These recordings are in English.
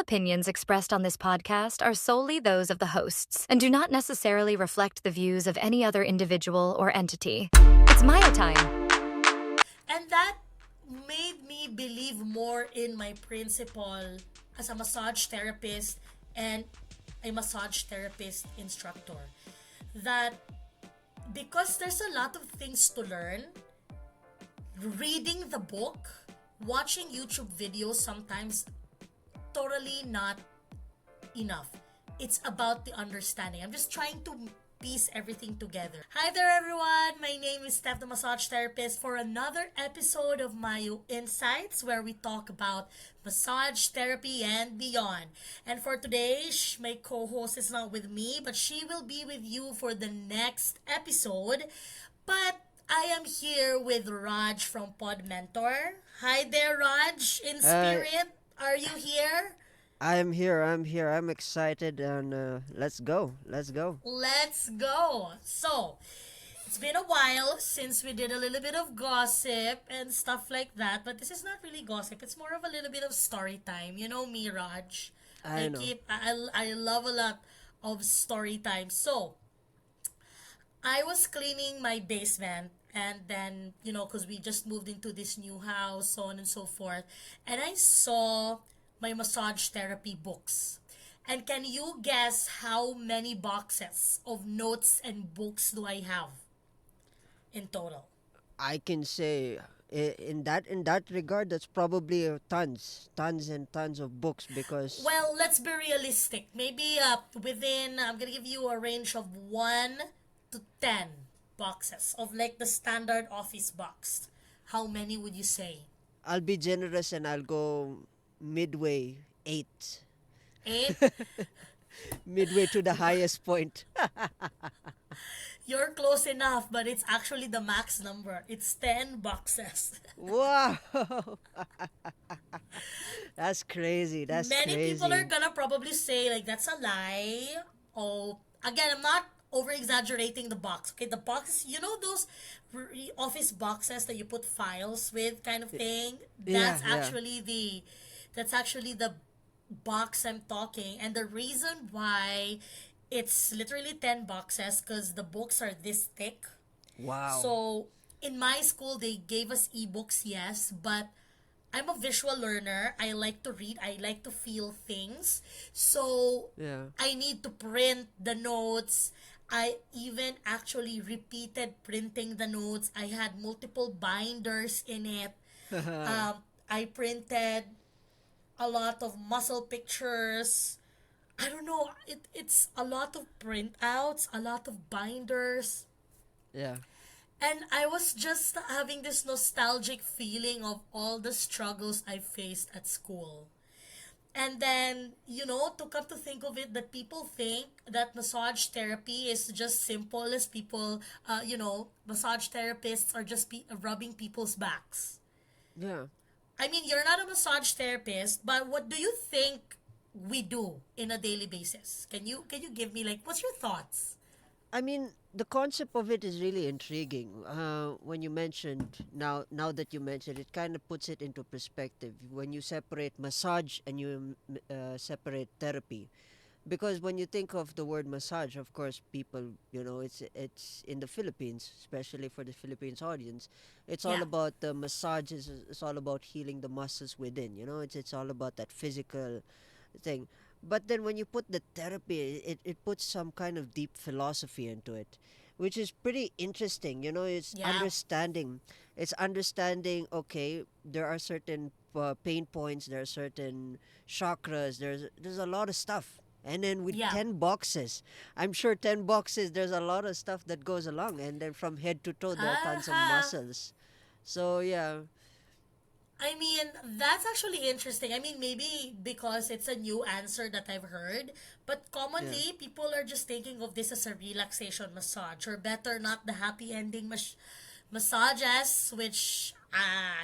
opinions expressed on this podcast are solely those of the hosts and do not necessarily reflect the views of any other individual or entity. It's Maya time. And that made me believe more in my principle as a massage therapist and a massage therapist instructor. That because there's a lot of things to learn, reading the book, watching YouTube videos sometimes totally not enough. It's about the understanding. I'm just trying to piece everything together. Hi there, everyone. My name is Steph, the massage therapist, for another episode of MyoInsights, where we talk about massage therapy and beyond. And for today, my co-host is not with me, but she will be with you for the next episode. But I am here with Raj from Pod Mentor. Hi there, Raj. In Uh, spirit, are you here? I'm here. I'm excited, and let's go. Let's go. Let's go. So, it's been a while since we did a little bit of gossip and stuff like that, but this is not really gossip. It's more of a little bit of story time. You know me, Raj. I know. I love a lot of story time. So, I was cleaning my basement and then, because we just moved into this new house, so on and so forth. And I saw my massage therapy books. And can you guess how many boxes of notes and books do I have in total? I can say in that regard, that's probably tons and tons of books because Well, let's be realistic. Maybe I'm gonna give you a range of 1 to 10 boxes of like the standard office box. How many would you say? I'll be generous and I'll go midway 8, 8? midway to the highest point. You're close enough, but it's actually the max number. It's 10 boxes. Wow, that's crazy. That's Many people are crazy. gonna probably say, like, that's a lie. Oh, again, I'm not over exaggerating the box. Okay, the box, those office boxes that you put files with, kind of thing. Yeah, yeah. That's actually the box I'm talking, and the reason why it's literally 10 boxes because the books are this thick. Wow. So in my school, they gave us ebooks, yes, but I'm a visual learner. I like to read. I like to feel things. So Yeah. I need to print the notes. I even actually repeated printing the notes. I had multiple binders in it. I printed a lot of muscle pictures. I don't know. It's a lot of printouts, a lot of binders. Yeah. And I was just having this nostalgic feeling of all the struggles I faced at school. And then, to come to think of it, that people think that massage therapy is just simple as people, massage therapists are just rubbing people's backs. Yeah. I mean, you're not a massage therapist, but what do you think we do in a daily basis? Can you give me, like, what's your thoughts? I mean, the concept of it is really intriguing. When you mentioned now that you mentioned it, kind of puts it into perspective. When you separate massage and you separate therapy, because when you think of the word massage, of course, people, it's in the Philippines, especially for the Philippines audience, it's all Yeah. about the massage. It's all about healing the muscles within. It's all about that physical thing. But then when you put the therapy, it puts some kind of deep philosophy into it, which is pretty interesting. Yeah. It's understanding, okay, there are certain pain points, there are certain chakras, there's a lot of stuff. And then with Yeah. 10 boxes, I'm sure 10 boxes, there's a lot of stuff that goes along. And then from head to toe, there are tons of Aha. muscles. So, yeah, I mean, that's actually interesting. I mean, maybe because it's a new answer that I've heard, but yeah, commonly people are just thinking of this as a relaxation massage, or better not the happy ending massages, which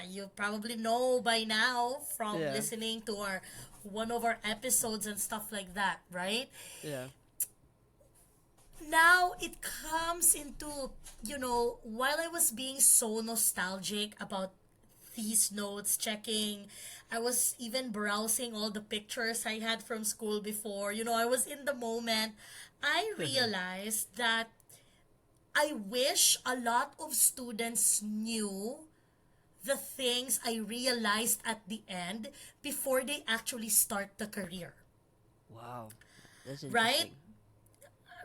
you probably know by now from yeah, listening to our one of our episodes and stuff like that, right? yeah, Now it comes into, while I was being so nostalgic about these notes, checking. I was even browsing all the pictures I had from school before. I was in the moment. I realized that I wish a lot of students knew the things I realized at the end before they actually start the career. Wow, that's Right? interesting.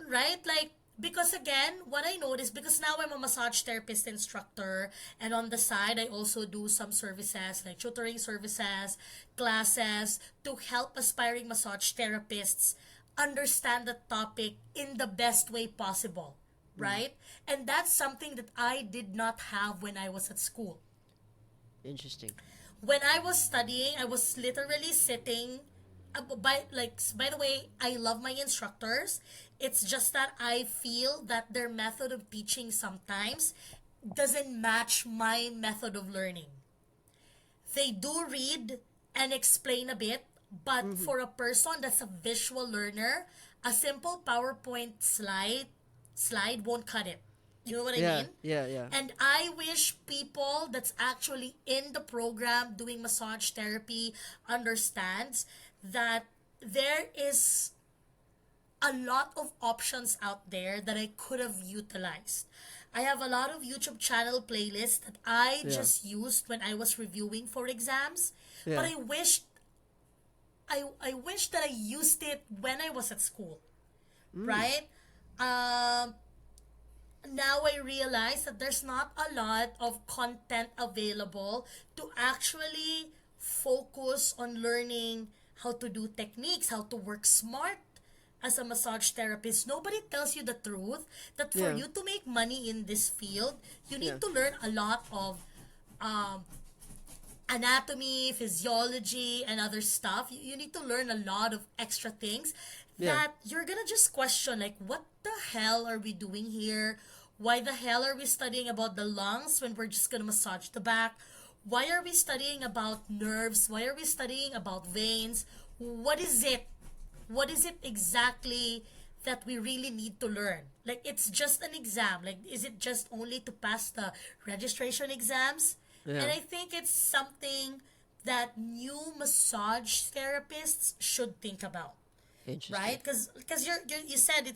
Right? Like, because again, what I noticed, because now I'm a massage therapist instructor, and on the side, I also do some services like tutoring services, classes to help aspiring massage therapists understand the topic in the best way possible. Mm, Right? And that's something that I did not have when I was at school. interesting. When I was studying, I was literally sitting. By the way, I love my instructors. It's just that I feel that their method of teaching sometimes doesn't match my method of learning. They do read and explain a bit, but Mm-hmm. for a person that's a visual learner, a simple PowerPoint slide won't cut it. You know what I Yeah, mean? yeah, yeah. And I wish people that's actually in the program doing massage therapy understands that there is a lot of options out there that I could have utilized. I have a lot of YouTube channel playlists that I Yeah, just used when I was reviewing for exams, but yeah. I wish that I used it when I was at school, Mm, right? Um Now I realize that there's not a lot of content available to actually focus on learning how to do techniques, how to work smart as a massage therapist. Nobody tells you the truth that for yeah, you to make money in this field, you yeah, need to learn a lot of um, anatomy, physiology, and other stuff. You need to learn a lot of extra things yeah, that you're gonna just question, like, what the hell are we doing here? Why the hell are we studying about the lungs when we're just gonna massage the back? Why are we studying about nerves? Why are we studying about veins? What is it? What is it exactly that we really need to learn? Like, it's just an exam. Like, is it just only to pass the registration exams? yeah. And I think it's something that new massage therapists should think about, Interesting. right? Because you said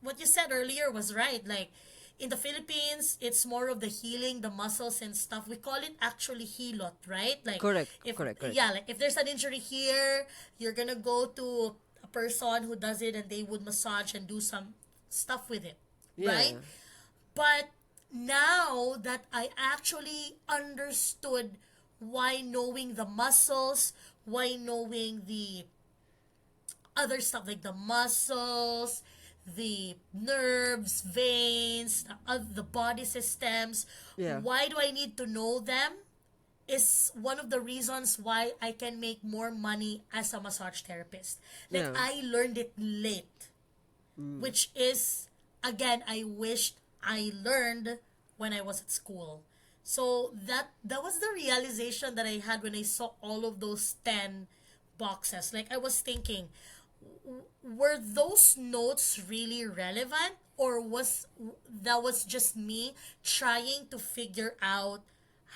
what you said earlier was right. Like, in the Philippines, it's more of the healing, the muscles and stuff. We call it actually hilot, right? Like, Correct, if correct, correct. yeah, like if there's an injury here, you're gonna go to a person who does it, and they would massage and do some stuff with it, Yeah, right? yeah, But now that I actually understood why knowing the muscles, why knowing the other stuff like the muscles, the nerves, veins, the body systems, yeah, why do I need to know them? Is one of the reasons why I can make more money as a massage therapist. Like, yeah. I learned it late, Mm, which is, again, I wished I learned when I was at school. So that was the realization that I had when I saw all of those 10 boxes. Like, I was thinking, were those notes really relevant, or was just me trying to figure out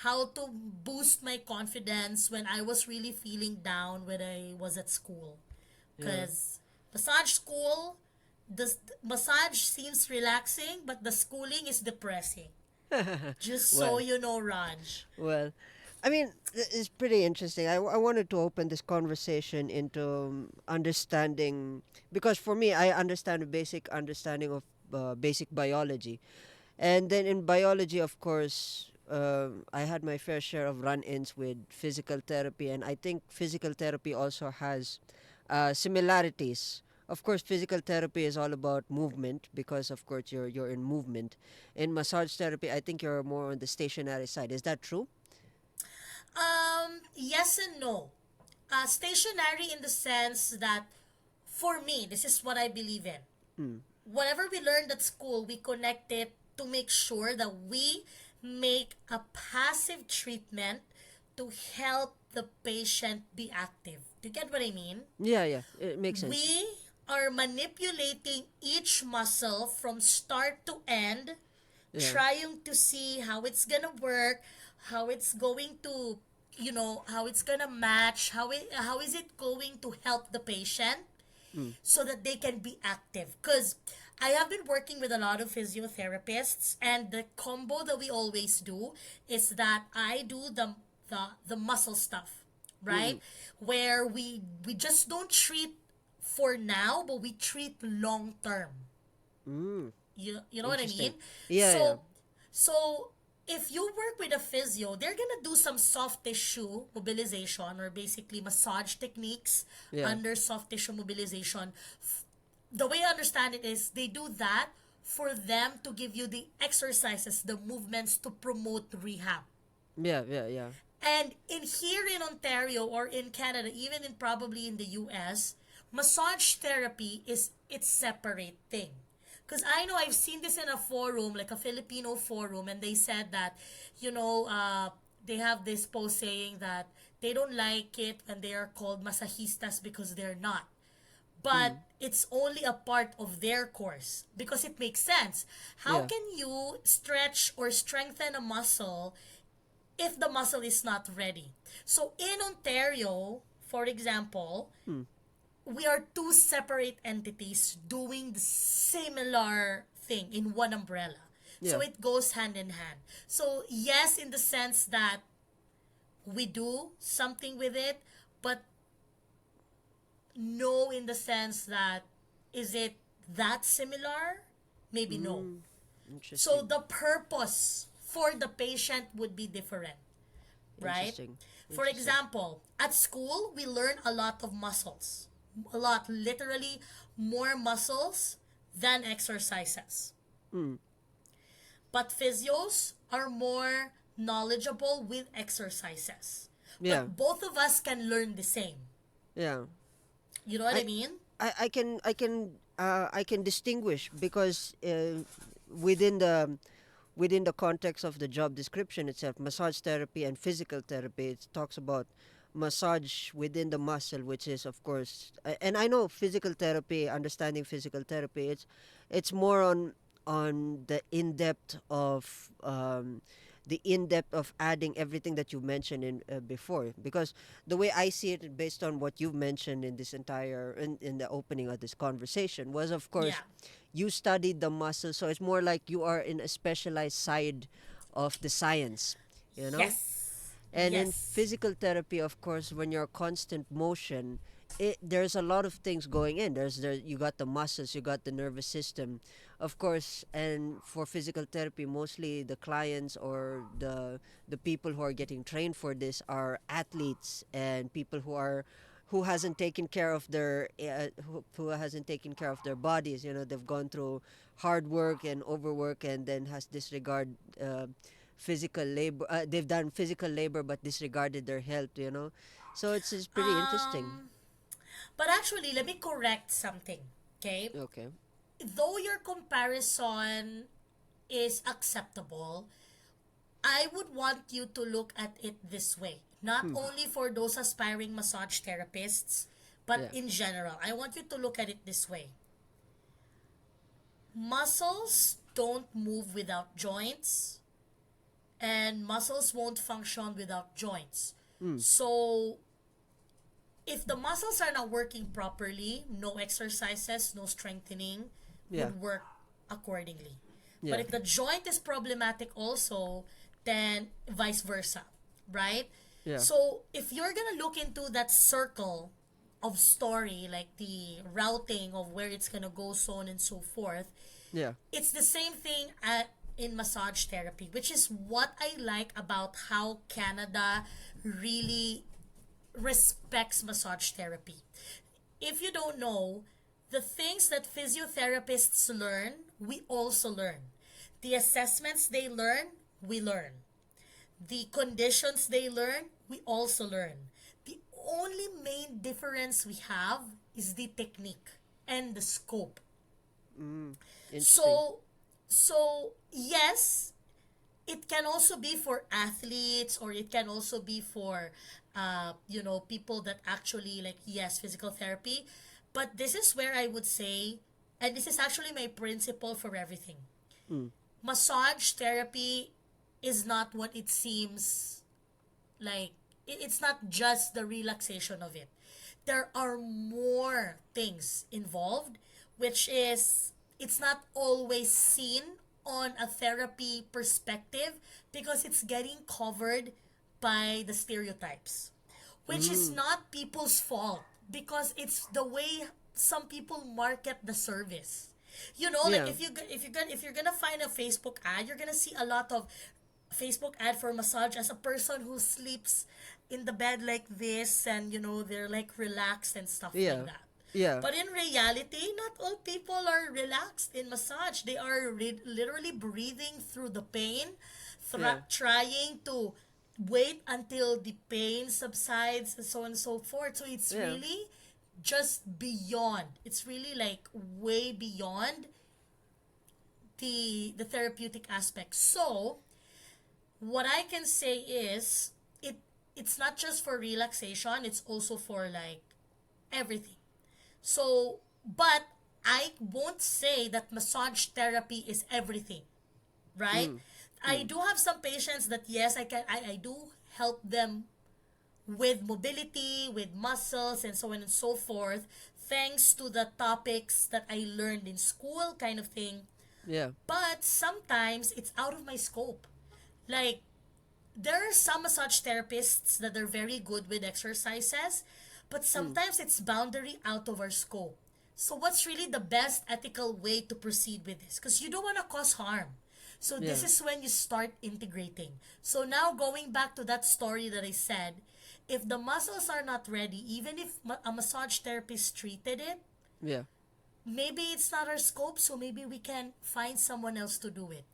how to boost my confidence when I was really feeling down when I was at school? yeah. Because the massage seems relaxing, but the schooling is depressing. Just so Well, you know, Raj. well, I mean, it's pretty interesting. I wanted to open this conversation into understanding, because for me, I understand a basic understanding of basic biology. And then in biology, of course, I had my fair share of run ins with physical therapy. And I think physical therapy also has similarities. Of course, physical therapy is all about movement because, of course, you're in movement. In massage therapy, I think you're more on the stationary side. Is that true? Yes and no. Stationary in the sense that, for me, this is what I believe in. Mm. Whatever we learned at school, we connect it to make sure that we make a passive treatment to help the patient be active. Do you get what I mean? Yeah, yeah, it makes sense. We are manipulating each muscle from start to end, Yeah, trying to see how it's gonna work, how it's going to, how it's gonna match, how is it going to help the patient Mm. so that they can be active. Because I have been working with a lot of physiotherapists, and the combo that we always do is that I do the muscle stuff, right? Mm. Where we just don't treat for now, but we treat long term. Mm. You know what I Interesting. mean? Yeah, yeah. So if you work with a physio, they're gonna do some soft tissue mobilization, or basically massage techniques Yeah. under soft tissue mobilization. The way I understand it is they do that for them to give you the exercises, the movements to promote rehab. Yeah, yeah, yeah. And in here in Ontario or in Canada, even in probably in the US, massage therapy is its separate thing. Because I know I've seen this in a forum, like a Filipino forum, and they said that, they have this post saying that they don't like it when they are called masajistas because they're not. But Mm. it's only a part of their course because it makes sense. How Yeah. can you stretch or strengthen a muscle if the muscle is not ready? So in Ontario, for example, Mm. we are two separate entities doing the similar thing in one umbrella. So Yeah. it goes hand in hand. So yes, in the sense that we do something with it, but no in the sense that is it that similar? Maybe no. Mm. So Interesting. the purpose for the patient would be different, right? Interesting. For Interesting. example, at school, we learn a lot of muscles. A lot, literally more muscles than exercises. Mm. But physios are more knowledgeable with exercises. Yeah. But both of us can learn the same. Yeah. You know what I I mean? I can distinguish because within the within the context of the job description itself, massage therapy and physical therapy, it talks about massage within the muscle, which is of course, and I know physical therapy, understanding physical therapy, it's more on the in depth of the in depth of adding everything that you mentioned in before, because the way I see it based on what you've mentioned in this entire in the opening of this conversation was, of course, Yeah. you studied the muscle, so it's more like you are in a specialized side of the science, you know. Yes. And in Yes. physical therapy, of course, when you're constant motion, there's a lot of things going in. You got the muscles, you got the nervous system, of course. And for physical therapy, mostly the clients or the people who are getting trained for this are athletes and people who hasn't taken care of their who hasn't taken care of their bodies. You know, they've gone through hard work and overwork, and then has disregard physical labor. They've done physical labor but disregarded their health. You know, so it's pretty interesting. Um, but actually, let me correct something. Okay? Okay. Though your comparison is acceptable, I would want you to look at it this way. Not Hmm. only for those aspiring massage therapists, but Yeah. in general. I want you to look at it this way. Muscles don't move without joints, and muscles won't function without joints. Hmm. So, if the muscles are not working properly, no exercises, no strengthening Yeah. would work accordingly. But Yeah. if the joint is problematic also, then vice versa, right? Yeah. So if you're gonna look into that circle of story, like the routing of where it's gonna go, so on and so forth, Yeah. it's the same thing in massage therapy, which is what I like about how Canada really respects massage therapy. If you don't know, the things that physiotherapists learn, we also learn. The assessments they learn, we learn. The conditions they learn, we also learn. The only main difference we have is the technique and the scope. Mm. Interesting. So, yes, it can also be for athletes, or it can also be for people that actually, like, yes, physical therapy. But this is where I would say, and this is actually my principle for everything, Mm. massage therapy is not what it seems like. It's not just the relaxation of it. There are more things involved, which is it's not always seen on a therapy perspective because it's getting covered by the stereotypes, which is Mm. not people's fault because it's the way some people market the service. You know, like Yeah. if you're gonna find a Facebook ad, you're gonna see a lot of Facebook ad for massage as a person who sleeps in the bed like this, and they're like relaxed and stuff like Yeah. that. Yeah. But in reality, not all people are relaxed in massage. They are literally breathing through the pain, Yeah. trying to wait until the pain subsides, and so on and so forth. So it's Yeah. really just beyond. It's really like way beyond the therapeutic aspect. So, what I can say is it's not just for relaxation, it's also for like everything. So, but I won't say that massage therapy is everything, right? Mm. I Mm. do have some patients that yes, I do help them with mobility, with muscles, and so on and so forth, thanks to the topics that I learned in school, kind of thing. Yeah. But sometimes it's out of my scope. Like, there are some massage therapists that are very good with exercises, but Mm. sometimes it's boundary out of our scope. So, what's really the best ethical way to proceed with this? Because you don't want to cause harm. So, this Yeah. is when you start integrating. So, now going back to that story that I said, if the muscles are not ready, even if a massage therapist treated it, Yeah. maybe it's not our scope, so maybe we can find someone else to do it.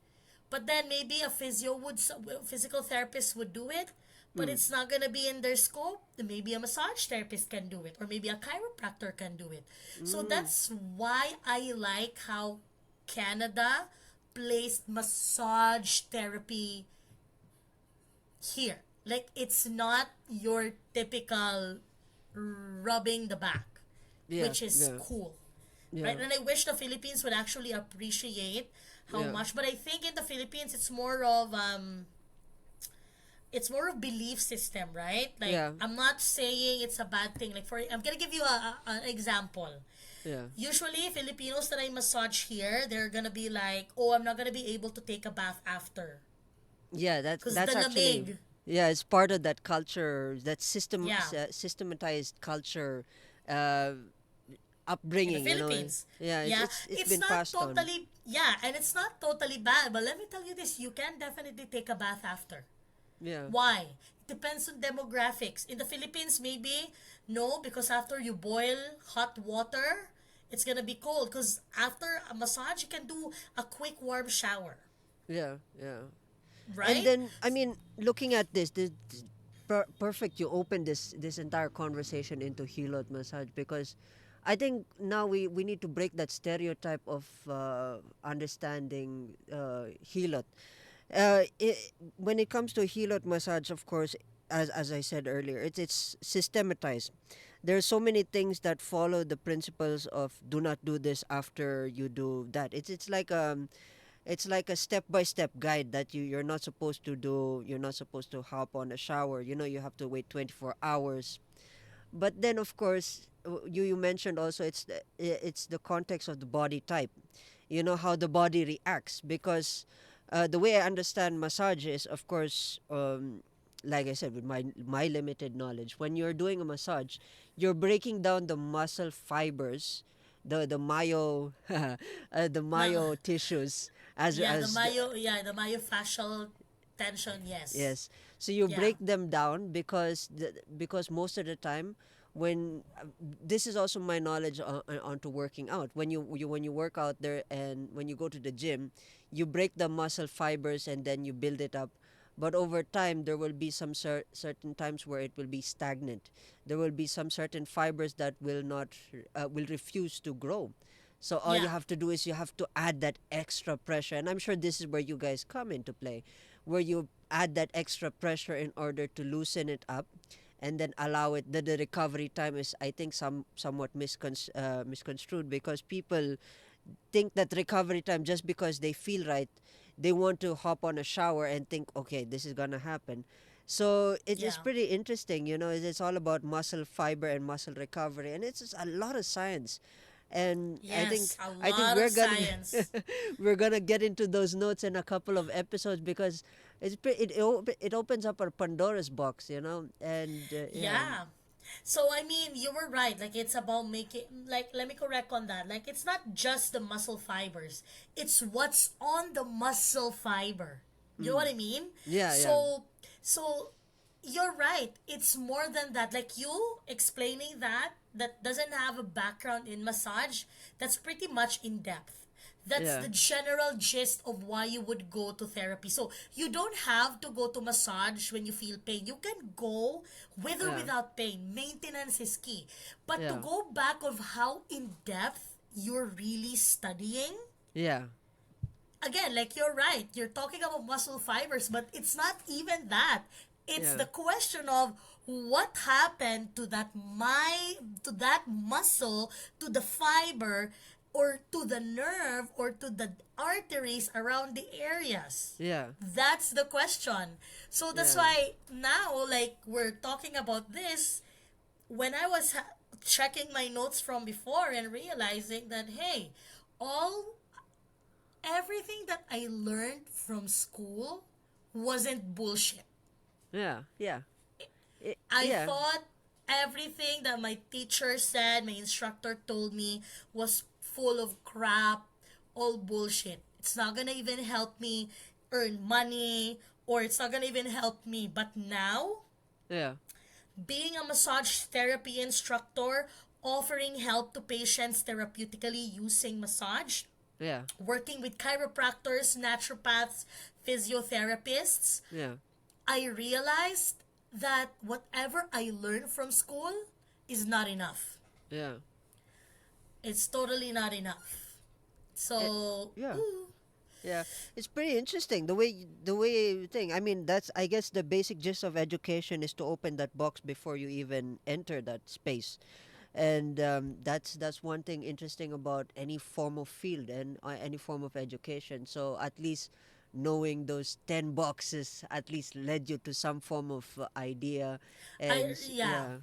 But then maybe physical therapist would do it, but Mm. it's not gonna be in their scope. Maybe a massage therapist can do it, or maybe a chiropractor can do it. So Mm. that's why I like how Canada placed massage therapy here. Like, it's not your typical rubbing the back, Yeah. which is Yeah. cool, right? Yeah. And I wish the Philippines would actually appreciate how Yeah. much. But I think in the Philippines, it's more of belief system, right? Like, Yeah. I'm not saying it's a bad thing. Like, I'm gonna give you an example. Yeah. Usually, Filipinos that I massage here, they're gonna be like, "Oh, I'm not gonna be able to take a bath after, Yeah, cause the that's actually, lamig." yeah, it's part of that culture, that Yeah, systematized culture, uh, in the upbringing. Philippines. Yeah, Yeah, it's it's been not passed on. totally, yeah, and it's not totally bad. But let me tell you this: you can definitely take a bath after. Yeah. Why? It depends on demographics. In the Philippines, maybe no, because after you boil hot water, it's gonna be cold. Because after a massage, you can do a quick warm shower, Yeah. Yeah. And right? then, I mean, looking at this perfect. You open this entire conversation into hilot massage, because I think now we need to break that stereotype of understanding hilot. I When it comes to hilot massage, of course, as I said earlier, it's systematized. There's so many things that follow the principles of do not do this after you do that. It's like a step by step guide that you're not supposed to do. You're not supposed to hop on a shower. You have to wait 24 hours. But then, of course, you mentioned also it's the context of the body type. You know how the body reacts, because the way I understand massage is, of course, like I said, with my limited knowledge, when you're doing a massage, you're breaking down the muscle fibers, the the Ma- myo tissues, as yeah, as the, the myofascial tension. Yes. yes. So you Yeah. break them down, because most of the time, when this is also my knowledge onto working out. When you work out there, and when you go to the gym, you break the muscle fibers and then you build it up. But over time, there will be some certain times where it will be stagnant. There will be some certain fibers that will refuse to grow. So all you Yeah. have to do is you have to add that extra pressure, and I'm sure this is where you guys come into play, where you add that extra pressure in order to loosen it up, and then allow it. The recovery time is, I think, somewhat misconstrued, because people think that recovery time, just because they feel right, they want to hop on a shower and think, okay, this is gonna happen. So it's Yeah. pretty interesting, it's all about muscle fiber and muscle recovery, and it's just a lot of science. And I think Yes, a I think lot of we're gonna science. we're gonna get into those notes in a couple of episodes, because it opens up a Pandora's box, and yeah, Yeah. So I mean, you were right. Like it's about making, like, let me correct on that. Like it's not just the muscle fibers. It's what's on the muscle fiber. You know what I mean? yeah, yeah, So you're right. It's more than that. Like you explaining that doesn't have a background in massage, that's pretty much in depth. That's yeah, the general gist of why you would go to therapy. So you don't have to go to massage when you feel pain. You can go with or yeah, without pain. Maintenance is key. But to yeah, go back of how in depth you're really studying, yeah, again, like you're right, you're talking about muscle fibers, but it's not even that. It's yeah, the question of what happened to that muscle, to the fiber, or to the nerve, or to the arteries around the areas. yeah, That's the question. So that's yeah, why now, like, we're talking about this when I was checking my notes from before and realizing that, hey, all everything that I learned from school wasn't bullshit. yeah, yeah, I yeah, thought everything that my teacher said, my instructor told me was full of crap, all bullshit. It's not gonna even help me earn money, or it's not gonna even help me. But now, yeah, being a massage therapy instructor, offering help to patients therapeutically using massage, yeah, working with chiropractors, naturopaths, physiotherapists, yeah, I realized that whatever I learned from school is not enough. yeah. It's totally not enough. It, So, yeah. ooh, Yeah, it's pretty interesting the way you think. I mean, that's, I guess, the basic gist of education is to open that box before you even enter that space, and that's one thing interesting about any form of field and any form of education. So at least knowing those 10 boxes at least led you to some form of idea, and yeah. yeah,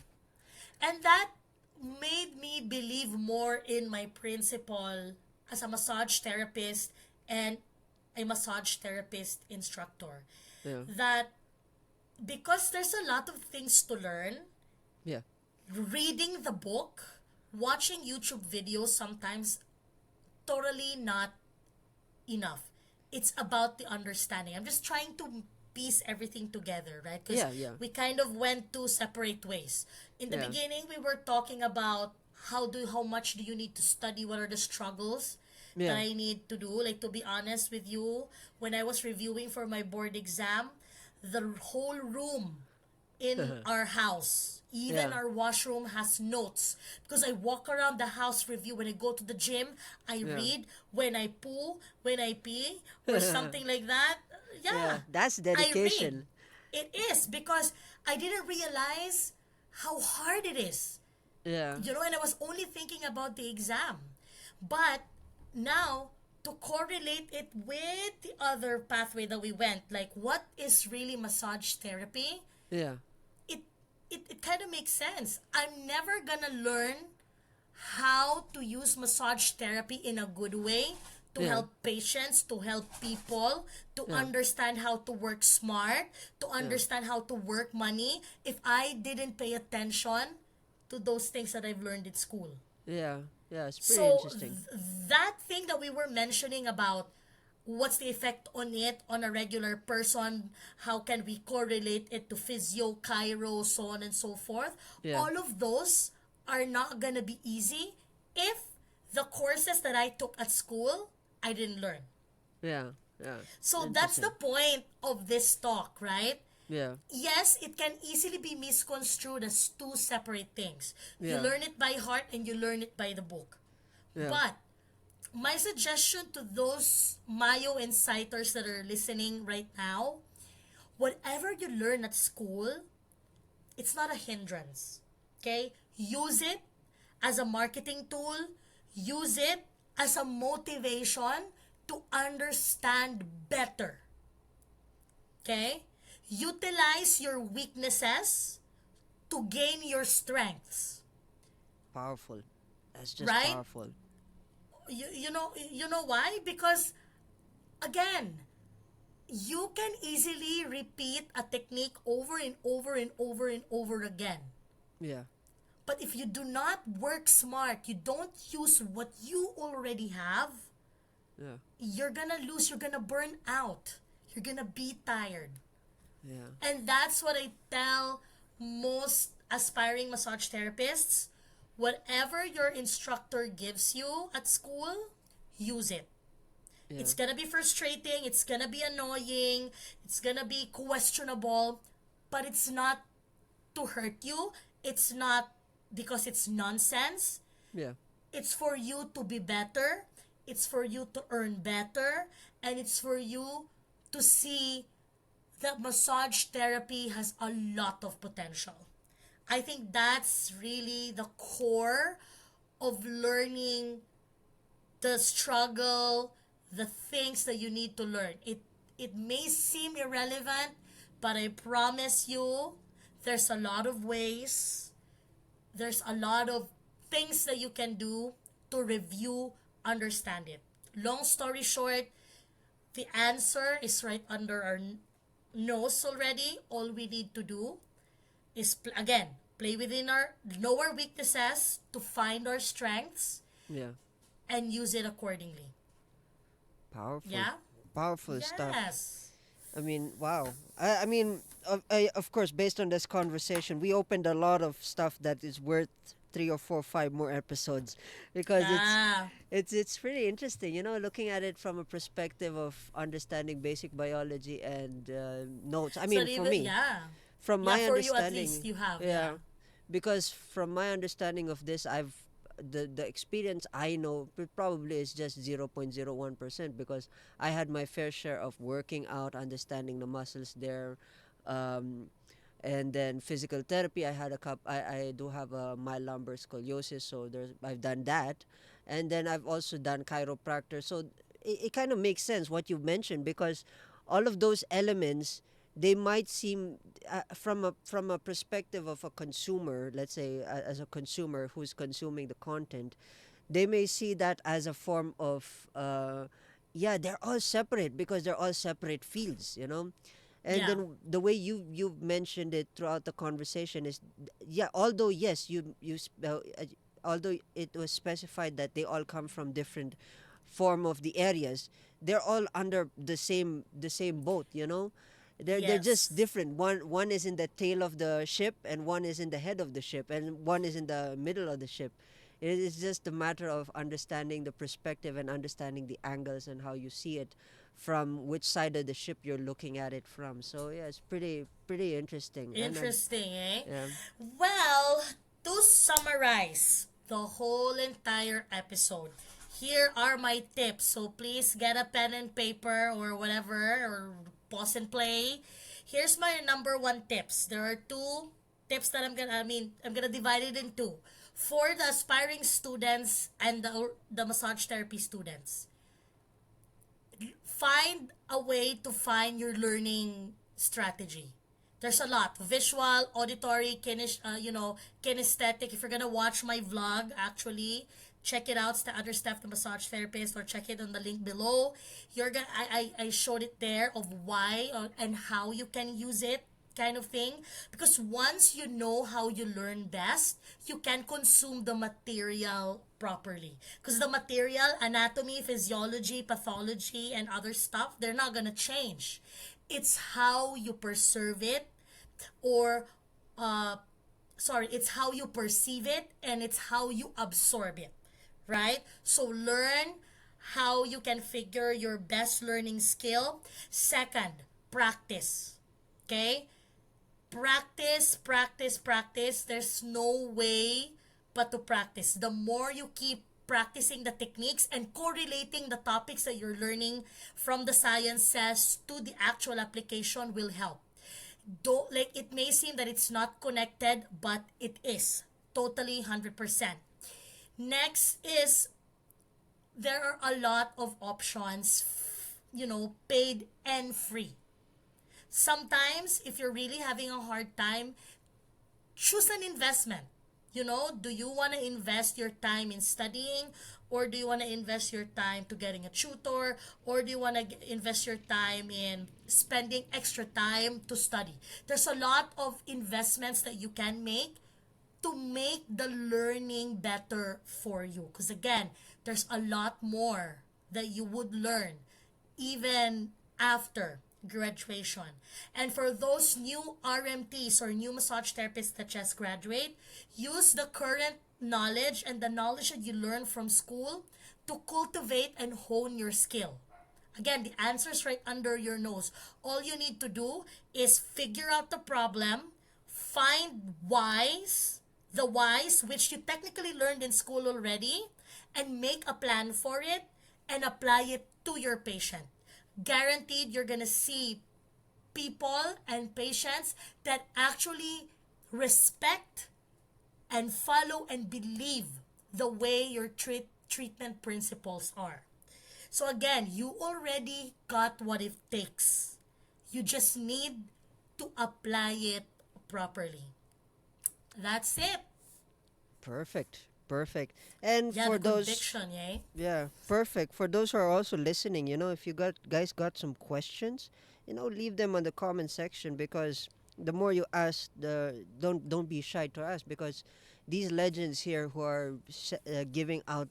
And that made me believe more in my principle as a massage therapist and a massage therapist instructor. yeah, That because there's a lot of things to learn, yeah, reading the book, watching YouTube videos sometimes totally not enough. It's about the understanding. I'm just trying to piece everything together, right? Because yeah, yeah, we kind of went two separate ways. In the yeah, beginning, we were talking about how much do you need to study, what are the struggles that yeah, I need to do. Like, to be honest with you, when I was reviewing for my board exam, the whole room in our house, even yeah, our washroom, has notes, because I walk around the house review. When I go to the gym, I yeah, read. When I poo, when I pee, or something like that, yeah. yeah, That's I read. dedication. It is because I didn't realize how hard it is, Yeah, and I was only thinking about the exam. But now, to correlate it with the other pathway that we went, like what is really massage therapy, yeah, it it kind of makes sense. I'm never gonna learn how to use massage therapy in a good way, to yeah, help patients, to help people, to yeah, understand how to work smart, to yeah, understand how to work money, if I didn't pay attention to those things that I've learned at school. yeah, yeah. It's pretty So interesting. that thing that we were mentioning about what's the effect on it on a regular person, how can we correlate it to physio, chiro, so on and so forth, Yeah, all of those are not gonna be easy if the courses that I took at school I didn't learn. yeah, yeah. So that's the Interesting. point of this talk, right? Yeah, Yes, it can easily be misconstrued as two separate things. You yeah, learn it by heart and you learn it by the book. yeah, But my suggestion to those Mayo insighters that are listening right now, whatever you learn at school, it's not a hindrance. Okay? Use it as a marketing tool, use it as a motivation, to understand better. Okay? Utilize your weaknesses to gain your strengths, Powerful. That's just right? powerful. You know why? Because again, you can easily repeat a technique over and over and over and over again. Yeah. But if you do not work smart, you don't use what you already have, Yeah. you're gonna lose, you're gonna burn out, you're gonna be tired. Yeah. And that's what I tell most aspiring massage therapists. Whatever your instructor gives you at school, use it. Yeah. It's gonna be frustrating, it's gonna be annoying, it's gonna be questionable, but it's not to hurt you. It's not because it's nonsense. Yeah. It's for you to be better. It's for you to earn better. And it's for you to see that massage therapy has a lot of potential. I think that's really the core of learning the struggle, the things that you need to learn. It may seem irrelevant, but I promise you there's a lot of ways, there's a lot of things that you can do to review, understand it. Long story short, the answer is right under our nose already. All we need to do is, again, play within our, know our weaknesses to find our strengths Yeah. and use it accordingly. Powerful. Yeah? Powerful stuff. Yes. I mean, wow. Of course, based on this conversation, we opened a lot of stuff that is worth 3 or 4, 5 more episodes, because Yeah. it's pretty interesting. Looking at it from a perspective of understanding basic biology and notes. I So mean, for even, me, yeah. from Yeah, my for you at understanding, least you have. yeah, Yeah. because from my understanding of this, the experience I know probably is just 0.01%, because I had my fair share of working out, understanding the muscles there, um, and then physical therapy. I do have a mild lumbar scoliosis, so I've done that, and then I've also done chiropractor. So it kind of makes sense what you mentioned, because all of those elements, they might seem, from a perspective of a consumer, let's say, as a consumer who's consuming the content, they may see that as a form of, yeah, they're all separate because they're all separate fields. And Yeah. then the way you've mentioned it throughout the conversation is, yeah, although yes, although it was specified that they all come from different form of the areas, they're all under the same boat. They're just Yes. different. One is in the tail of the ship, and one is in the head of the ship, and one is in the middle of the ship. It is just a matter of understanding the perspective and understanding the angles and how you see it from which side of the ship you're looking at it from. So yeah, it's pretty interesting. And Interesting, eh? yeah, Well, to summarize the whole entire episode, here are my tips. So please get a pen and paper or whatever, or pause and play. Here's my number one tips. There are two tips that I'm gonna divide it in two. For the aspiring students and the massage therapy students, find a way to find your learning strategy. There's a lot: visual, auditory, kinesthetic. If you're gonna watch my vlog, actually check it out. The other Steph, the massage therapist, or check it on the link below. You're gonna I showed it there of why, and how you can use it, kind of thing. Because once you know how you learn best, you can consume the material properly. Because the material, anatomy, physiology, pathology, and other stuff, they're not gonna change. It's how you preserve it, or uh sorry, it's how you perceive it, and it's how you absorb it, right? So learn how you can figure your best learning skill. Second, practice. Okay? Practice, practice, practice. There's no way but to practice. The more you keep practicing the techniques and correlating the topics that you're learning from the sciences to the actual application will help. Don't, like, it may seem that it's not connected, but it is totally 100%. Next is there are a lot of options, paid and free. Sometimes, if you're really having a hard time, choose an investment. Do you want to invest your time in studying, or do you want to invest your time to getting a tutor, or do you want to invest your time in spending extra time to study? There's a lot of investments that you can make to make the learning better for you. Because again, there's a lot more that you would learn even after graduation. And for those new RMTs or new massage therapists that just graduate, use the current knowledge and the knowledge that you learn from school to cultivate and hone your skill. Again, the answer's right under your nose. All you need to do is figure out the problem, find the whys, which you technically learned in school already, and make a plan for it and apply it to your patient. Guaranteed, you're gonna see people and patients that actually respect and follow and believe the way your treatment principles are. So again, you already got what it takes. You just need to apply it properly. That's it. Perfect. Perfect. And Yeah, for the those, conviction, yeah. yeah, perfect. For those who are also listening, if you got some questions, leave them on the comment section, because the more you ask, the don't be shy to ask, because these legends here who are giving out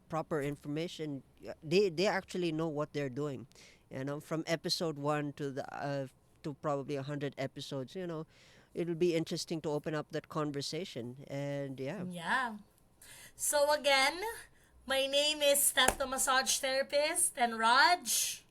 proper information, they actually know what they're doing. From episode 1 to probably 100 episodes, it'll be interesting to open up that conversation. And yeah. Yeah. So again, my name is Steph the Massage Therapist, and Raj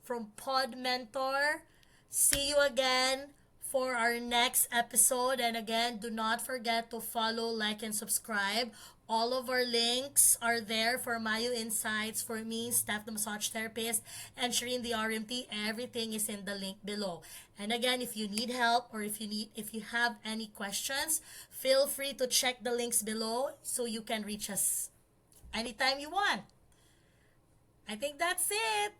from Pod Mentor. See you again for our next episode. And again, do not forget to follow, like, and subscribe. All of our links are there for MyoInsights, for me, Steph the Massage Therapist, and Shireen the RMT. Everything is in the link below. And again, if you need help, or if you have any questions, feel free to check the links below so you can reach us anytime you want. I think that's it.